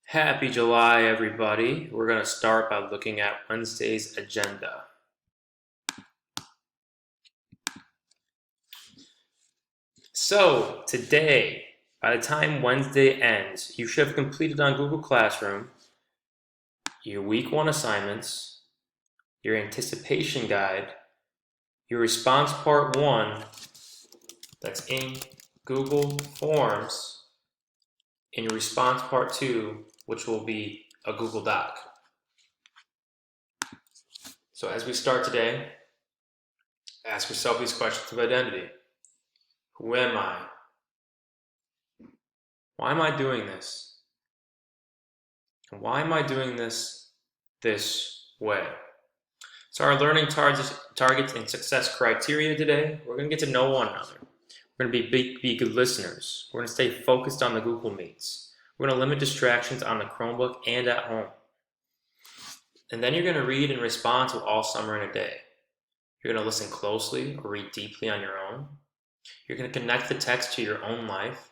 Happy July, everybody. We're going to start by looking at Wednesday's agenda. So, today, by the time Wednesday ends, you should have completed on Google Classroom your Week 1 assignments, your anticipation guide, your response part 1 that's in Google Forms, and your response part 2, which will be a Google Doc. So as we start today, ask yourself these questions of identity. Who am I? Why am I doing this? And why am I doing this way? So our learning targets and success criteria today, we're going to get to know one another. We're going to be good listeners. We're going to stay focused on the Google Meets. We're going to limit distractions on the Chromebook and at home. And then you're going to read and respond to All Summer in a Day. You're going to listen closely or read deeply on your own. You're going to connect the text to your own life.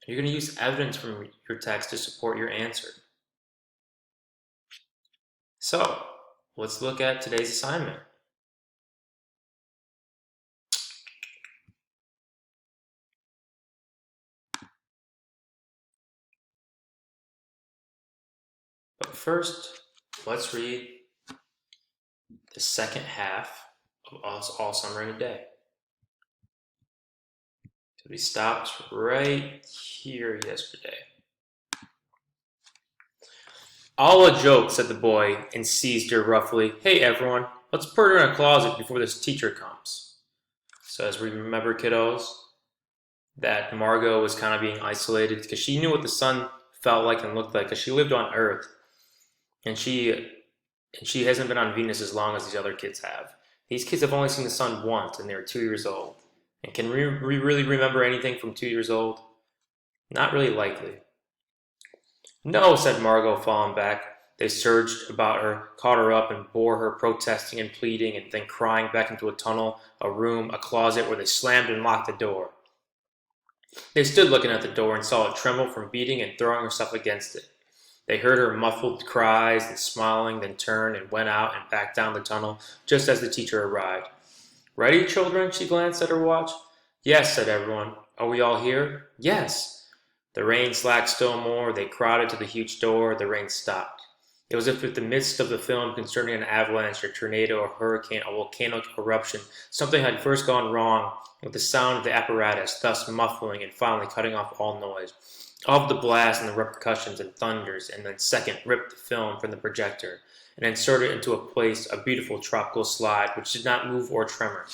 You're going to use evidence from your text to support your answer. So, let's look at today's assignment. But first, let's read the second half of All Summer in a Day. So we stopped right here yesterday. All a joke, said the boy, and seized her roughly. Hey, everyone, let's put her in a closet before this teacher comes. So as we remember, kiddos, that Margot was kind of being isolated because she knew what the sun felt like and looked like because she lived on Earth. And she hasn't been on Venus as long as these other kids have. These kids have only seen the sun once, and they're 2 years old. And can we really remember anything from 2 years old? Not really likely. No, said Margot, falling back. They surged about her, caught her up, and bore her, protesting and pleading, and then crying back into a tunnel, a room, a closet, where they slammed and locked the door. They stood looking at the door and saw it tremble from beating and throwing herself against it. They heard her muffled cries and smiling, then turned and went out and back down the tunnel just as the teacher arrived. Ready, children? She glanced at her watch. Yes, said everyone. Are we all here? Yes. The rain slacked still more. They crowded to the huge door. The rain stopped. It was as if in the midst of the film concerning an avalanche, a tornado, a hurricane, a volcanic eruption, something had first gone wrong with the sound of the apparatus, thus muffling and finally cutting off all noise. Of the blast and the repercussions and thunders, and then second ripped the film from the projector and inserted into a place a beautiful tropical slide which did not move or tremor.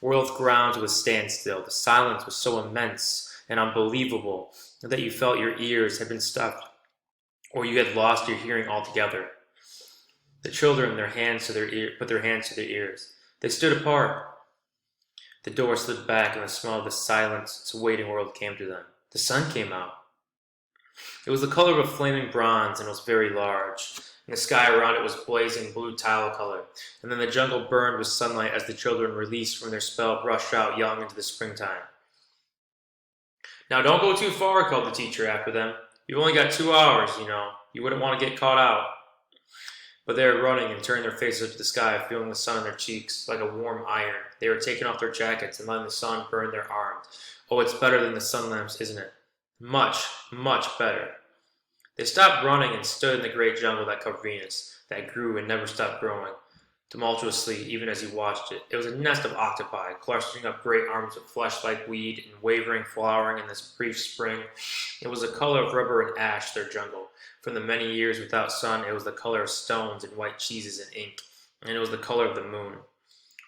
World ground to a standstill. The silence was so immense and unbelievable that you felt your ears had been stuffed, or you had lost your hearing altogether. The children put their hands to their ears. They stood apart. The door slid back, and the smell of the silence, waiting world came to them. The sun came out. It was the color of a flaming bronze, and was very large. And the sky around it was blazing blue tile color. And then the jungle burned with sunlight as the children, released from their spell, rushed out young into the springtime. Now don't go too far, called the teacher after them. You've only got 2 hours, you know. You wouldn't want to get caught out. But they were running and turning their faces up to the sky, feeling the sun on their cheeks like a warm iron. They were taking off their jackets and letting the sun burn their arms. Oh, it's better than the sun lamps, isn't it? Much, much better. They stopped running and stood in the great jungle that covered Venus, that grew and never stopped growing, tumultuously even as he watched it. It was a nest of octopi, clustering up great arms of flesh-like weed and wavering, flowering in this brief spring. It was the color of rubber and ash, their jungle. From the many years without sun, it was the color of stones and white cheeses and ink, and it was the color of the moon.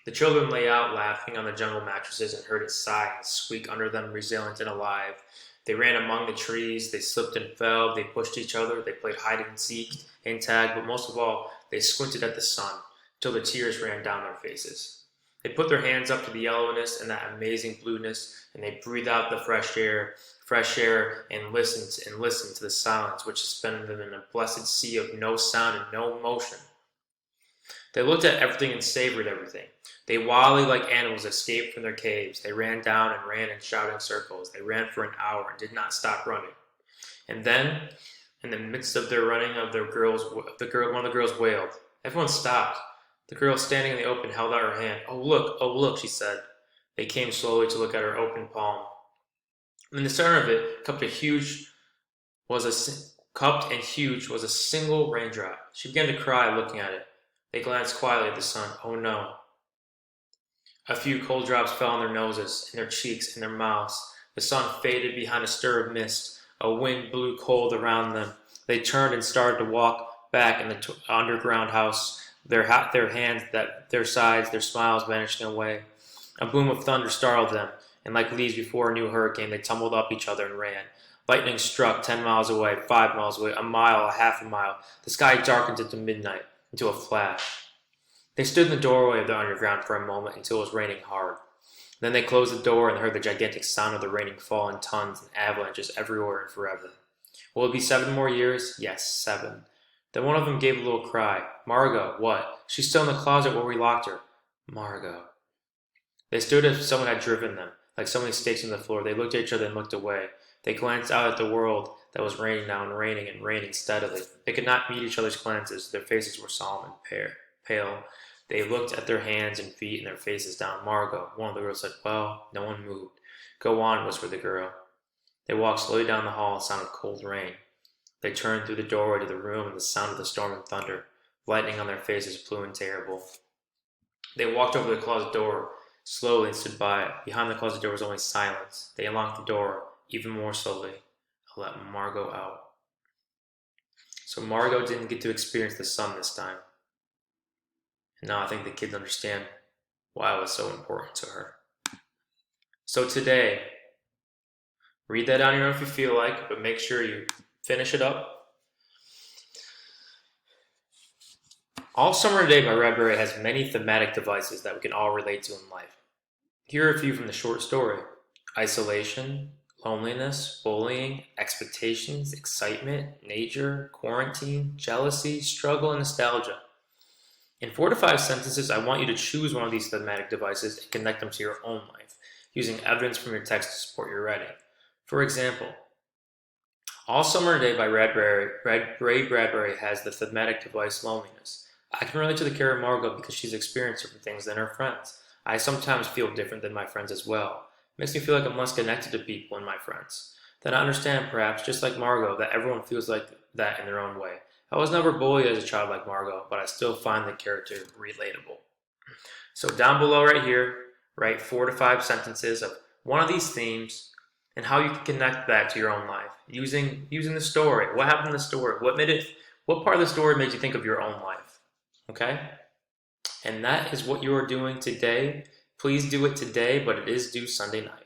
The children lay out laughing on the jungle mattresses and heard it sigh and squeak under them, resilient and alive. They ran among the trees, they slipped and fell, they pushed each other, they played hide and seek and tag, but most of all, they squinted at the sun, till the tears ran down their faces. They put their hands up to the yellowness and that amazing blueness, and they breathed out the fresh air, and listened to the silence which suspended them in a blessed sea of no sound and no motion. They looked at everything and savored everything. They wildly, like animals, escaped from their caves. They ran down and ran in shouting circles. They ran for an hour and did not stop running. And then In the midst of their running, one of the girls wailed. Everyone stopped. The girl standing in the open held out her hand. Oh look, she said. They came slowly to look at her open palm. In the center of it, cupped and huge, was a single raindrop. She began to cry, looking at it. They glanced quietly at the sun. Oh no. A few cold drops fell on their noses, in their cheeks, in their mouths. The sun faded behind a stir of mist. A wind blew cold around them. They turned and started to walk back in the underground house, their hands, their sides, their smiles vanishing away. A boom of thunder startled them, and like leaves before a new hurricane, they tumbled up each other and ran. Lightning struck 10 miles away, 5 miles away, a mile, a half a mile. The sky darkened into midnight, into a flash. They stood in the doorway of the underground for a moment until it was raining hard. Then they closed the door and heard the gigantic sound of the raining fall in tons and avalanches everywhere and forever. Will it be 7 more years? Yes, 7. Then one of them gave a little cry. Margot, what? She's still in the closet where we locked her. Margot. They stood as if someone had driven them, like so many stakes on the floor. They looked at each other and looked away. They glanced out at the world that was raining now and raining steadily. They could not meet each other's glances. Their faces were solemn and pale. They looked at their hands and feet and their faces down. Margot, one of the girls said, well, no one moved. Go on, whispered the girl. They walked slowly down the hall, a sound of cold rain. They turned through the doorway to the room and the sound of the storm and thunder. Lightning on their faces flew and terrible. They walked over the closet door slowly and stood by it. Behind the closet door was only silence. They unlocked the door even more slowly and let Margot out. So Margot didn't get to experience the sun this time. And now I think the kids understand why it was so important to her. So today, read that on your own if you feel like, but make sure you finish it up. All Summer Today by Bradbury has many thematic devices that we can all relate to in life. Here are a few from the short story. Isolation, loneliness, bullying, expectations, excitement, nature, quarantine, jealousy, struggle, and nostalgia. In 4 to 5 sentences, I want you to choose one of these thematic devices and connect them to your own life, using evidence from your text to support your writing. For example, All Summer Today by Ray Bradbury has the thematic device loneliness. I can relate to the character Margot because she's experienced different things than her friends. I sometimes feel different than my friends as well. It makes me feel like I'm less connected to people and my friends. Then I understand, perhaps, just like Margot, that everyone feels like that in their own way. I was never bullied as a child like Margot, but I still find the character relatable. So down below right here, write 4 to 5 sentences of one of these themes and how you can connect that to your own life using the story. What happened in the story? What part of the story made you think of your own life? Okay? And that is what you are doing today. Please do it today, but it is due Sunday night.